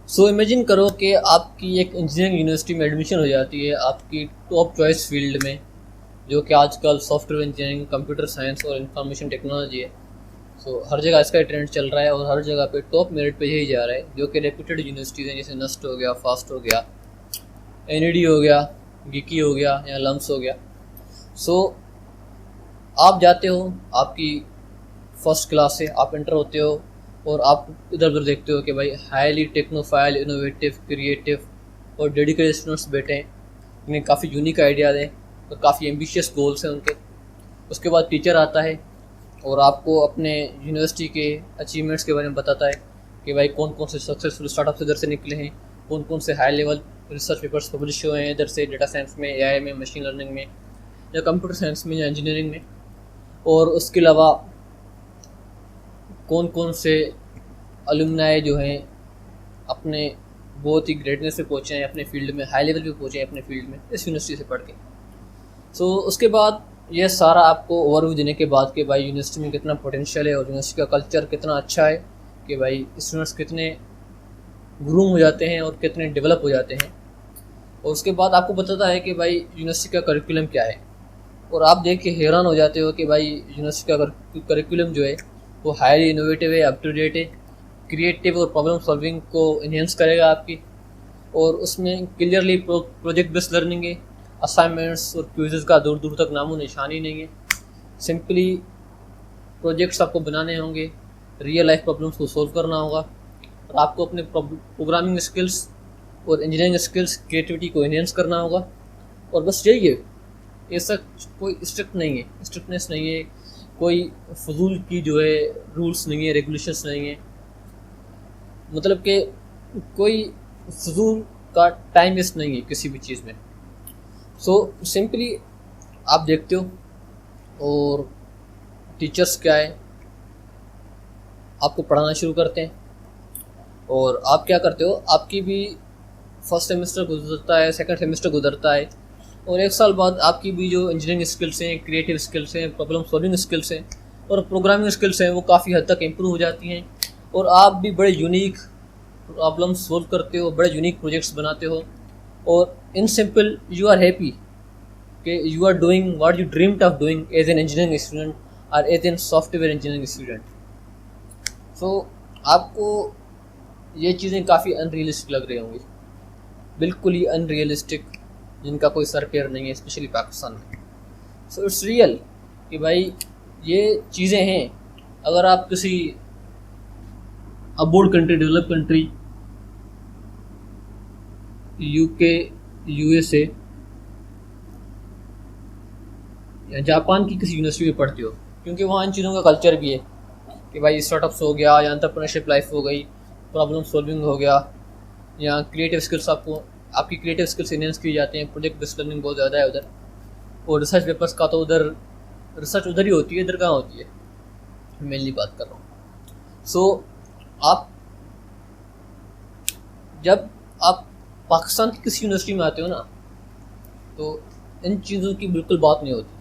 So imagine करो कि आपकी एक इंजीनियरिंग यूनिवर्सिटी में एडमिशन हो जाती है आपकी टॉप चॉइस फील्ड में, जो कि आजकल सॉफ्टवेयर इंजीनियरिंग, कंप्यूटर साइंस और इंफॉर्मेशन टेक्नोलॉजी है। सो हर जगह इसका ट्रेंड चल रहा है और हर जगह पे टॉप मेरिट पे यही जा रहा है, जो कि रेप्यूटेड यूनिवर्सिटीज़ हैं, जैसे नस्ट हो गया, फास्ट हो गया, एनईडी हो गया, गिकी हो गया या लम्स हो गया। सो आप जाते हो, आपकी फर्स्ट क्लास से आप एंटर होते हो और आप इधर उधर देखते हो कि भाई हाईली टेक्नोफाइल, इनोवेटिव, क्रिएटिव और डेडिकेटेड स्टूडेंट्स बैठे हैं, जिन्हें काफ़ी यूनिक आइडियाज़ हैं और काफ़ी एम्बिशियस गोल्स हैं उनके। उसके बाद टीचर आता है और आपको अपने यूनिवर्सिटी के अचीवमेंट्स के बारे में बताता है कि भाई कौन कौन से सक्सेसफुल स्टार्टअप्स इधर से निकले हैं, कौन कौन से high level research papers publish हुए हैं इधर से, डेटा साइंस में, एआई में, मशीन लर्निंग में या कंप्यूटर साइंस में या इंजीनियरिंग में। और उसके अलावा कौन कौन से अलुमनाई जो हैं अपने बहुत ही ग्रेटनेस पे पहुँचे हैं, अपने फील्ड में हाई लेवल पे पहुँचे हैं अपने फील्ड में इस यूनिवर्सिटी से पढ़ के। सो उसके बाद ये सारा आपको ओवरव्यू देने के बाद कि भाई यूनिवर्सिटी में कितना पोटेंशियल है और यूनिवर्सिटी का कल्चर कितना अच्छा है, कि भाई स्टूडेंट्स कितने ग्रूम हो जाते हैं और कितने डेवलप हो जाते हैं, और उसके बाद आपको बताता है कि भाई यूनिवर्सिटी का करिकुलम क्या है। और आप देख के हैरान हो जाते हो कि भाई यूनिवर्सिटी का करिकुलम जो है वो हाईली इनोवेटिव है, अप टू डेट है, क्रिएटिव और प्रॉब्लम सॉल्विंग को इन्हेंस करेगा आपकी। और उसमें क्लियरली प्रोजेक्ट बेस्ड लर्निंग है, असाइनमेंट्स और क्विज़ेस का दूर दूर तक नामो निशान ही नहीं है। सिंपली प्रोजेक्ट्स आपको बनाने होंगे, रियल लाइफ प्रॉब्लम्स को सोल्व करना होगा और आपको अपने प्रोग्रामिंग स्किल्स और इंजीनियरिंग स्किल्स, क्रिएटिविटी को इन्हेंस करना होगा। और बस यही है, ऐसा कोई स्ट्रिक्ट नहीं है, स्ट्रिक्टनेस नहीं है, कोई फजूल की जो है रूल्स नहीं है, रेगुलेशंस नहीं है, मतलब कि कोई फजूल का टाइम वेस्ट नहीं है किसी भी चीज़ में। सो सिंपली आप देखते हो और टीचर्स क्या है आपको पढ़ाना शुरू करते हैं और आप क्या करते हो, आपकी भी फर्स्ट सेमेस्टर गुजरता है, सेकंड सेमेस्टर गुजरता है और एक साल बाद आपकी भी जो इंजीनियरिंग स्किल्स हैं, क्रिएटिव स्किल्स हैं, प्रॉब्लम सॉल्विंग स्किल्स हैं और प्रोग्रामिंग स्किल्स हैं वो काफ़ी हद तक इम्प्रूव हो जाती हैं और आप भी बड़े यूनिक प्रॉब्लम सॉल्व करते हो, बड़े यूनिक प्रोजेक्ट्स बनाते हो और in simple you are happy कि you are doing what you dreamed of doing as an engineering student और as an software engineering student. So आपको ये चीज़ें काफ़ी अनरियलिस्टिक लग रही होंगी, बिल्कुल ही अनरियलिस्टिक, जिनका कोई सर पैर नहीं है, स्पेशली पाकिस्तान में। सो इट्स रियल कि भाई ये चीज़ें हैं। अगर आप किसी abroad country, develop country, UK, USA या जापान की किसी यूनिवर्सिटी में पढ़ते हो, क्योंकि वहाँ इन चीज़ों का कल्चर भी है कि भाई स्टार्टअप्स हो गया या एंटरप्रेन्योरशिप लाइफ हो गई, प्रॉब्लम सॉल्विंग हो गया या क्रिएटिव स्किल्स, आपकी क्रिएटिव स्किल्स इनहेंस की जाती हैं, प्रोजेक्ट बेस्ड लर्निंग बहुत ज़्यादा है उधर। और रिसर्च पेपर्स का तो उधर रिसर्च उधर ही होती है, इधर कहाँ होती है, मेनली बात कर रहा हूँ। सो आप जब आप पाकिस्तान की किसी यूनिवर्सिटी में आते हो ना, तो इन चीज़ों की बिल्कुल बात नहीं होती,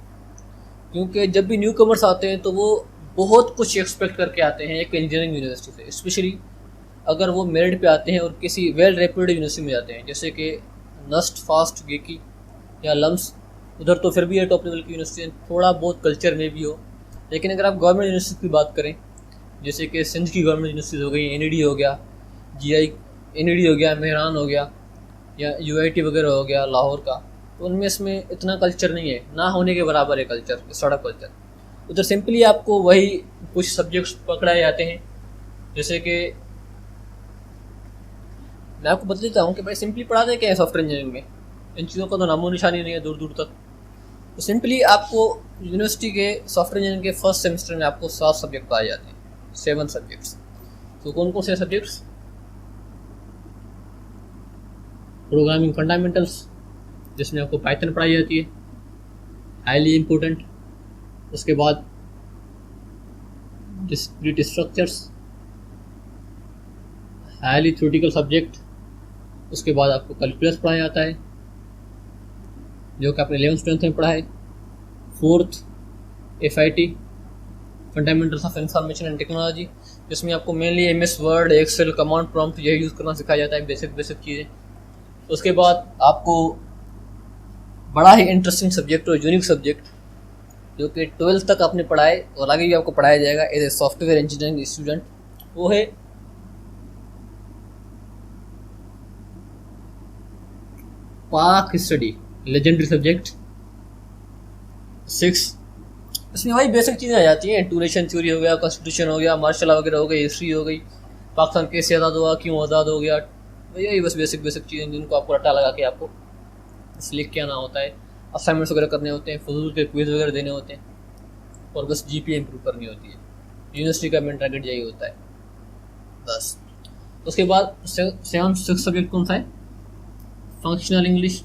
क्योंकि जब भी न्यू कमर्स आते हैं तो वो बहुत कुछ एक्सपेक्ट करके आते हैं एक इंजीनियरिंग यूनिवर्सिटी से, स्पेशली अगर वो मेरिट पे आते हैं और किसी वेल रेप्यूटेड यूनिवर्सिटी में जाते हैं, जैसे कि नस्ट, फास्ट, गेकी या लम्स। उधर तो फिर भी है टॉप लेवल की यूनिवर्सिटी, थोड़ा बहुत कल्चर में भी हो। लेकिन अगर आप गवर्नमेंट यूनिवर्सिटी की बात करें, जैसे कि सिंध की गवर्नमेंट यूनिवर्सिटी हो गई, एनईडी हो गया, जीआई एनईडी हो गया, मेहरान हो गया या यूआईटी वगैरह हो गया लाहौर का, तो उनमें इसमें इतना कल्चर नहीं है, ना होने के बराबर है कल्चर, स्टार्टअप कल्चर। उधर सिंपली आपको वही कुछ सब्जेक्ट्स पकड़ाए जाते हैं, जैसे कि मैं आपको बता देता हूँ कि भाई सिंपली पढ़ाते क्या है सॉफ्टवेयर इंजीनियरिंग में, इन चीज़ों का तो नामो निशानी नहीं है दूर दूर तक। तो सिंपली आपको यूनिवर्सिटी के सॉफ्टवेयर इंजीनियरिंग के फर्स्ट सेमेस्टर में आपको 7 सब्जेक्ट पाए जाते हैं, 7 सब्जेक्ट्स। तो कौन कौन से सब्जेक्ट्स? प्रोग्रामिंग फंडामेंटल्स, जिसमें आपको पाइथन पढ़ाई जाती है, हाईली इम्पोर्टेंट। उसके बाद discrete structures, highly theoretical subject. उसके बाद आपको कैलकुलस पढ़ाया जाता है, जो कि आपने 11th 12th में पढ़ा है। 4th FIT, fundamentals of information and technology, जिसमें आपको mainly MS Word, Excel, command prompt यही यूज़ करना सिखाया जाता है, बेसिक बेसिक चीज़ें। उसके बाद आपको बड़ा ही इंटरेस्टिंग सब्जेक्ट और यूनिक सब्जेक्ट जो कि 12th तक आपने पढ़ा है और आगे भी आपको पढ़ाया जाएगा as a software engineering student, वो है पाक स्टडी, लेजेंडरी सब्जेक्ट 6। इसमें वही बेसिक चीज़ें आ जाती हैं, टू नेशन थ्योरी हो गया, कॉन्स्टिट्यूशन हो गया, मार्शल लॉ वगैरह हो गई, हिस्ट्री हो गई, पाकिस्तान कैसे आज़ाद हुआ, क्यों आज़ाद हो गया, यही बस बेसिक बेसिक चीज़ें जिनको आपको रट्टा लगा के आपको लिख के आना होता है, असाइनमेंट्स वगैरह करने होते हैं, फजूल के क्विज वगैरह देने होते हैं, और बस GPA इंप्रूव करनी होती है। यूनिवर्सिटी का मेन टारगेट यही होता है बस। उसके बाद 7 6 सब्जेक्ट कौन सा है? Functional English.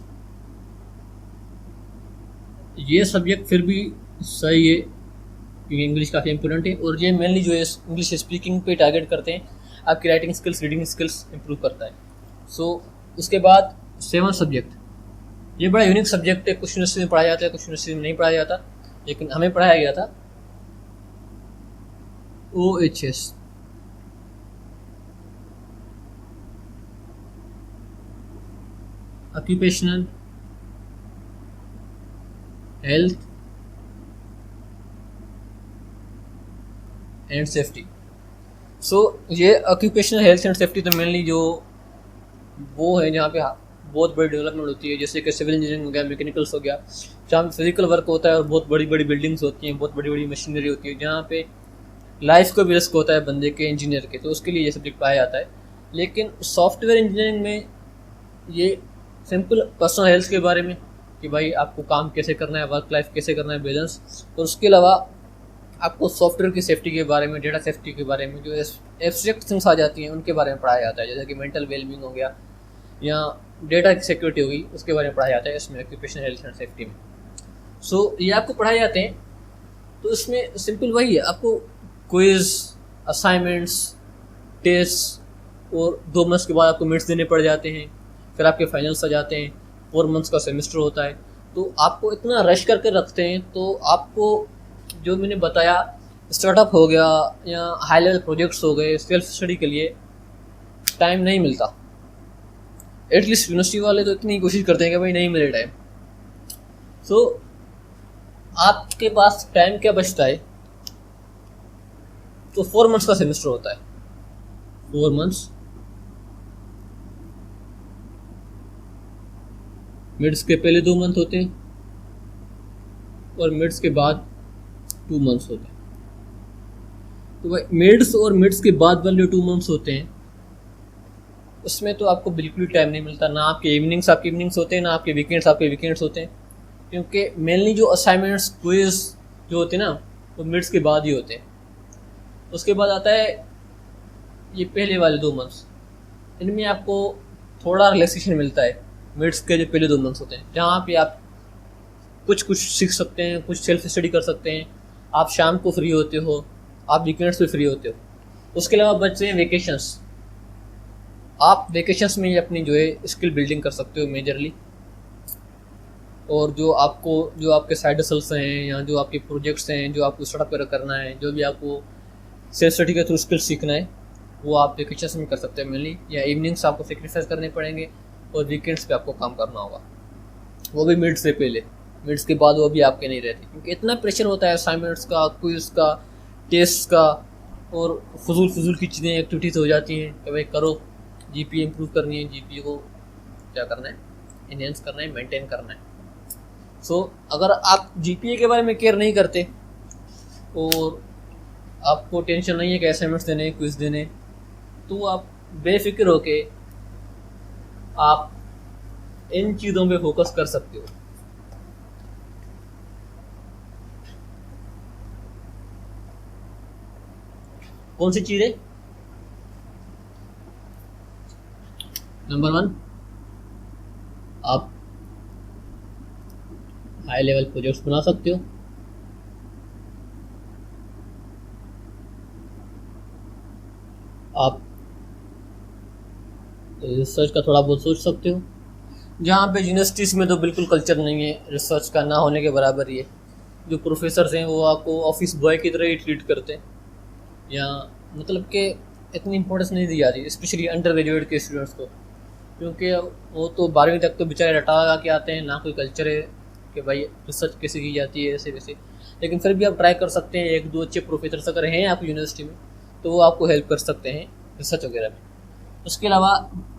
ये सब्जेक्ट फिर भी सही है क्योंकि इंग्लिश काफ़ी इंपॉर्टेंट है, और ये मेनली जो है इंग्लिश स्पीकिंग पे टारगेट करते हैं, आपकी writing skills, reading skills improve करता है। सो उसके बाद 7 सब्जेक्ट, ये बड़ा यूनिक सब्जेक्ट है, कुछ यूनिवर्सिटी में पढ़ाया जाता है, कुछ यूनिवर्सिटी में नहीं पढ़ाया जाता, लेकिन हमें पढ़ाया गया था OHS, occupational health and safety. So ये ऑक्यूपेशनल हेल्थ एंड सेफ्टी तो मेनली जो वो है जहाँ पे बहुत बड़ी डेवलपमेंट होती है, जैसे कि सिविल इंजीनियरिंग हो गया, मैकेनिकल्स हो गया, जहाँ पे फिजिकल वर्क होता है और बहुत बड़ी बड़ी बिल्डिंग्स होती हैं, बहुत बड़ी बड़ी मशीनरी होती है, जहाँ पे लाइफ को भी रिस्क होता है बंदे के, इंजीनियर के, तो उसके लिए ये सब्जेक्ट पढ़ाया जाता है। लेकिन सॉफ्टवेयर इंजीनियरिंग में ये सिंपल पर्सनल हेल्थ के बारे में कि भाई आपको काम कैसे करना है, वर्क लाइफ कैसे करना है, बैलेंस, और उसके अलावा आपको सॉफ्टवेयर की सेफ्टी के बारे में, डेटा सेफ्टी के बारे में जो एब्स्ट्रैक्ट थिंग्स आ जाती हैं उनके बारे में पढ़ाया जाता है, जैसे कि मेंटल वेलबींग हो गया या डेटा की सिक्योरिटी होगी, उसके बारे में पढ़ाया जाता है इसमें ऑक्यूपेशनल हेल्थ एंड सेफ्टी में। सो ये आपको पढ़ाए जाते हैं, तो इसमें सिंपल वही है, आपको क्विज, असाइनमेंट्स, टेस्ट, और 2 मंथ्स के बाद आपको मिड्स देने पड़ जाते हैं, फिर आपके फाइनल्स आ जाते हैं, 4 मंथ्स का सेमेस्टर होता है, तो आपको इतना रश करके रखते हैं, तो आपको जो मैंने बताया स्टार्टअप हो गया या हाई लेवल प्रोजेक्ट्स हो गए, सेल्फ स्टडी के लिए टाइम नहीं मिलता। एटलीस्ट यूनिवर्सिटी वाले तो इतनी कोशिश करते हैं कि भाई नहीं मिले टाइम। सो आपके पास टाइम क्या बचता है? तो 4 मंथ्स का सेमेस्टर होता है, 4 मंथ्स, मिड्स के पहले 2 मंथ होते हैं और मिड्स के बाद 2 मंथ्स होते हैं। तो भाई मिड्स और मिड्स के बाद वाले 2 मंथ्स होते हैं, उसमें तो आपको बिल्कुल टाइम नहीं मिलता, ना आपके इवनिंग्स आपके इवनिंग्स होते हैं, ना आपके वीकेंड्स आपके वीकेंड्स होते हैं, क्योंकि मेनली जो असाइनमेंट्स, क्विज जो होते हैं ना, वो मिड्स के बाद ही होते हैं। उसके बाद आता है ये पहले वाले 2 मंथ्स, इनमें आपको थोड़ा रिलैक्सेशन मिलता है। मिड्स के जो पहले 2 मंथ्स होते हैं, जहाँ पे आप कुछ सीख सकते हैं, कुछ सेल्फ स्टडी कर सकते हैं, आप शाम को फ्री होते हो, आप वीकेंड्स पे फ्री होते हो। उसके अलावा बचते हैं वेकेशंस, आप वेकेशंस में ही अपनी जो है स्किल बिल्डिंग कर सकते हो मेजरली, और जो आपके साइड हसल्स हैं या जो आपके प्रोजेक्ट्स हैं, जो आपको स्टार्टअप वगैरह करना है, जो भी आपको सेल्फ स्टडी के थ्रू स्किल सीखना है, वो आप वेकेशंस में कर सकते हैं मेनली, या इवनिंग्स आपको सेक्रीफाइस करने पड़ेंगे और वीकेंड्स पे आपको काम करना होगा, वो भी मिड से पहले। मिड्स के बाद वो भी आपके नहीं रहते, क्योंकि इतना प्रेशर होता है असाइनमेंट्स का, क्विज का, टेस्ट का, और फजूल की चीज़ें, एक्टिविटीज़ हो जाती हैं कि भाई करो, GPA इंप्रूव करनी है, GPA को क्या करना है, इनहेंस करना है, मेंटेन करना है। सो अगर आप GPA के बारे में केयर नहीं करते और आपको टेंशन नहीं है कि असाइनमेंट्स देने, क्विज देने, तो आप बेफिक्र होके आप इन चीज़ों पे फोकस कर सकते हो। कौन सी चीज़ है? नंबर 1, आप हाई लेवल प्रोजेक्ट्स बना सकते हो, आप रिसर्च का थोड़ा बहुत सोच सकते हो, जहाँ पे यूनिवर्सिटीज़ में तो बिल्कुल कल्चर नहीं है रिसर्च का, ना होने के बराबर ही है। जो प्रोफेसर्स हैं वो आपको ऑफिस बॉय की तरह ही ट्रीट करते हैं, या मतलब कि इतनी इंपॉर्टेंस नहीं दी जाती, स्पेशली अंडर ग्रेजुएट के स्टूडेंट्स को, क्योंकि वो तो 12वीं तक तो बेचारे रटा लगा के आते हैं, ना कोई कल्चर है कि भाई रिसर्च कैसे की जाती है ऐसे वैसे। लेकिन फिर भी आप ट्राई कर सकते हैं, एक दो अच्छे प्रोफेसर अगर हैं आप यूनिवर्सिटी में तो वो आपको हेल्प कर सकते हैं रिसर्च वगैरह में। उसके अलावा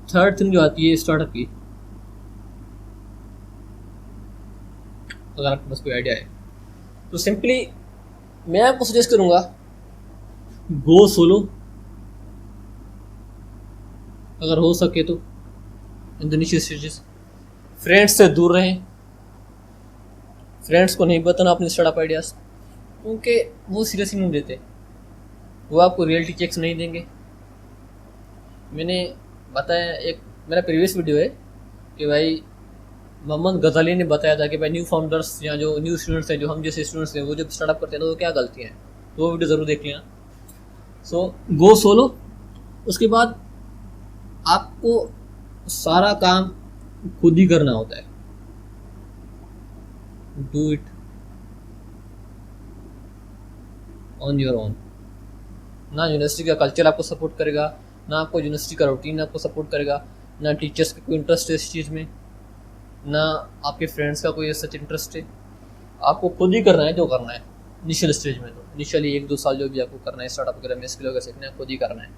थर्ड थिंग जो आती है स्टार्टअप की, अगर आपके पास कोई आइडिया है तो सिंपली मैं आपको सजेस्ट करूँगा, गो सोलो अगर हो सके तो in the initial stages. Friends से दूर रहें, फ्रेंड्स को नहीं बताना अपने स्टार्टअप आइडियाज़, क्योंकि वो सीरियसली नहीं लेते, वो आपको रियलिटी चेक्स नहीं देंगे। मैंने बताया, एक मेरा प्रीवियस वीडियो है कि भाई मोहम्मद गजाली ने बताया था कि भाई न्यू फाउंडर्स या जो न्यू स्टूडेंट्स हैं, जो हम जैसे स्टूडेंट्स हैं, वो जब स्टार्टअप करते हैं तो वो क्या गलतियाँ हैं, तो वो वीडियो ज़रूर देख लेना। सो गो सोलो। उसके बाद आपको सारा काम खुद ही करना होता है, do it on your own. ना यूनिवर्सिटी का कल्चर आपको सपोर्ट करेगा, ना आपको यूनिवर्सिटी का रूटीन आपको सपोर्ट करेगा, ना टीचर्स का कोई इंटरेस्ट है इस चीज़ में, ना आपके फ्रेंड्स का कोई सच इंटरेस्ट है। आपको खुद ही करना है जो करना है इनिशियल स्टेज में, तो इनिशियली 1-2 साल जो भी आपको करना है स्टार्टअप वगैरह में, स्किल वगैरह सीखना है, खुद ही करना है।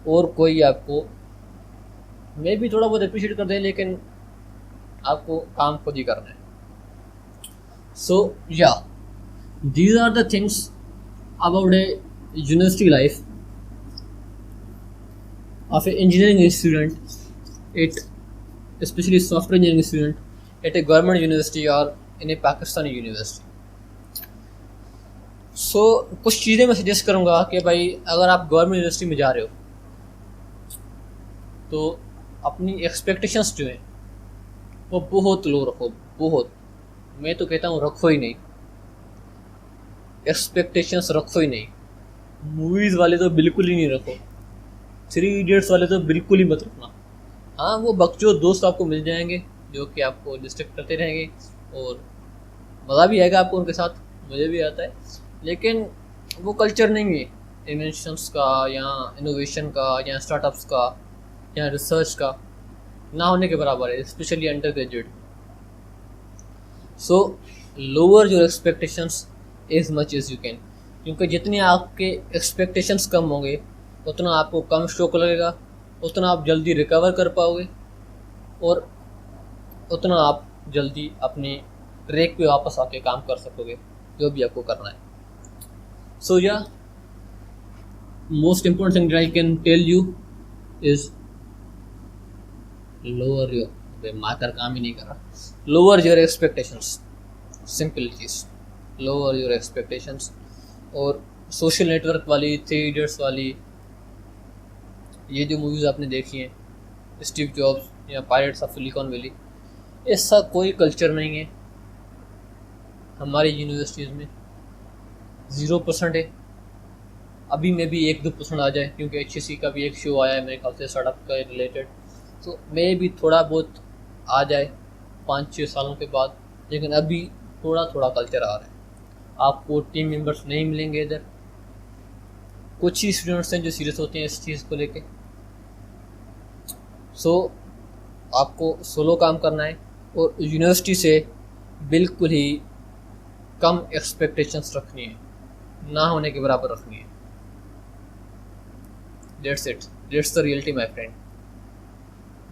और कोई आपको मे भी थोड़ा बहुत अप्रिशिएट कर दें, लेकिन आपको काम खुद ही करना है। सो या these are the things about a university life of an engineering student, it especially software engineering student at a government university or in a Pakistani university. So कुछ चीज़ें मैं सजेस्ट करूँगा कि भाई अगर आप गवर्नमेंट यूनिवर्सिटी में जा रहे हो तो अपनी एक्सपेक्टेशंस जो हैं वो बहुत लो रखो, बहुत, मैं तो कहता हूँ रखो ही नहीं, एक्सपेक्टेशंस रखो ही नहीं। मूवीज़ वाले तो बिल्कुल ही नहीं रखो, 3 इडियट्स वाले तो बिल्कुल ही मत रखना। हाँ, वो बकचोद दोस्त आपको मिल जाएंगे जो कि आपको डिस्ट्रैक्ट करते रहेंगे और मज़ा भी आएगा आपको उनके साथ, मुझे भी आता है, लेकिन वो कल्चर नहीं है इन्वेंशंस का या इनोवेशन का या स्टार्टअप्स का या रिसर्च का, ना होने के बराबर है, specially undergraduate. So lower your expectations as much as you can, क्योंकि जितने आपके एक्सपेक्टेशंस कम होंगे उतना आपको कम शौक लगेगा, उतना आप जल्दी रिकवर कर पाओगे और उतना आप जल्दी अपने ट्रैक पे वापस आके काम कर सकोगे जो भी आपको करना है। सो या most important thing I can tell you is lower your, marker काम ही नहीं कर रहा, लोअर योर एक्सपेक्टेशंस, सिंपल चीज़, लोअर योर एक्सपेक्टेशंस। और सोशल नेटवर्क वाली, 3 इडियट्स वाली, ये जो मूवीज़ आपने देखी हैं, स्टीव जॉब्स या पायरेट्स ऑफ सिलिकॉन वैली, ऐसा कोई कल्चर नहीं है हमारी यूनिवर्सिटीज़ में, 0% है। अभी में भी 1-2% आ जाए, क्योंकि HSC का भी एक शो आया है मेरे ख्याल से स्टार्टअप का रिलेटेड, तो मे भी थोड़ा बहुत आ जाए 5-6 सालों के बाद, लेकिन अभी थोड़ा थोड़ा कल्चर आ रहा है। आपको टीम मेंबर्स नहीं मिलेंगे इधर, कुछ ही स्टूडेंट्स हैं जो सीरियस होते हैं इस चीज़ को लेके। सो आपको सोलो काम करना है और यूनिवर्सिटी से बिल्कुल ही कम एक्सपेक्टेशंस रखनी है, ना होने के बराबर रखनी है। That's it, that's the reality my friend,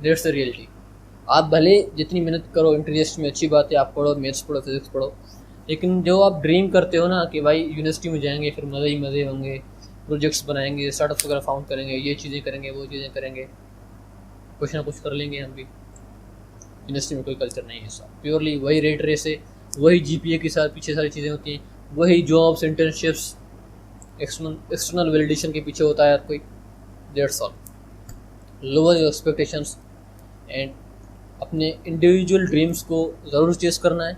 that's the reality। आप भले जितनी मेहनत करो इंटरेस्ट में, अच्छी बात है, आप पढ़ो, मैथ्स पढ़ो, फिजिक्स पढ़ो, लेकिन जो आप ड्रीम करते हो ना कि भाई यूनिवर्सिटी में जाएंगे फिर मज़े ही मज़े होंगे, प्रोजेक्ट्स बनाएंगे, स्टार्टअप्स वगैरह फाउंड करेंगे, ये चीज़ें करेंगे, वो चीज़ें करेंगे, कुछ ना कुछ कर लेंगे हम भी, यूनिवर्सिटी में कोई कल्चर नहीं है ऐसा। प्योरली वही रेट रेस है, वही GPA के साथ पीछे सारी चीज़ें होती हैं, वही जॉब्स, इंटर्नशिप्स, एक्सटर्नल वैलिडेशन के पीछे होता है हर कोई। That's all. Lower your expectations and अपने इंडिविजुअल ड्रीम्स को ज़रूर चेस करना है,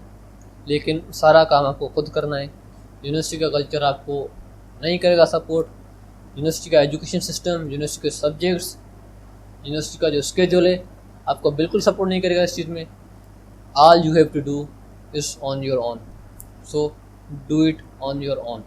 लेकिन सारा काम आपको खुद करना है। यूनिवर्सिटी का कल्चर आपको नहीं करेगा सपोर्ट, यूनिवर्सिटी का एजुकेशन सिस्टम, यूनिवर्सिटी के सब्जेक्ट्स, यूनिवर्सिटी का जो स्केड्यूल है आपको बिल्कुल सपोर्ट नहीं करेगा इस चीज़ में। All you have to do is on your own, so do it on your own.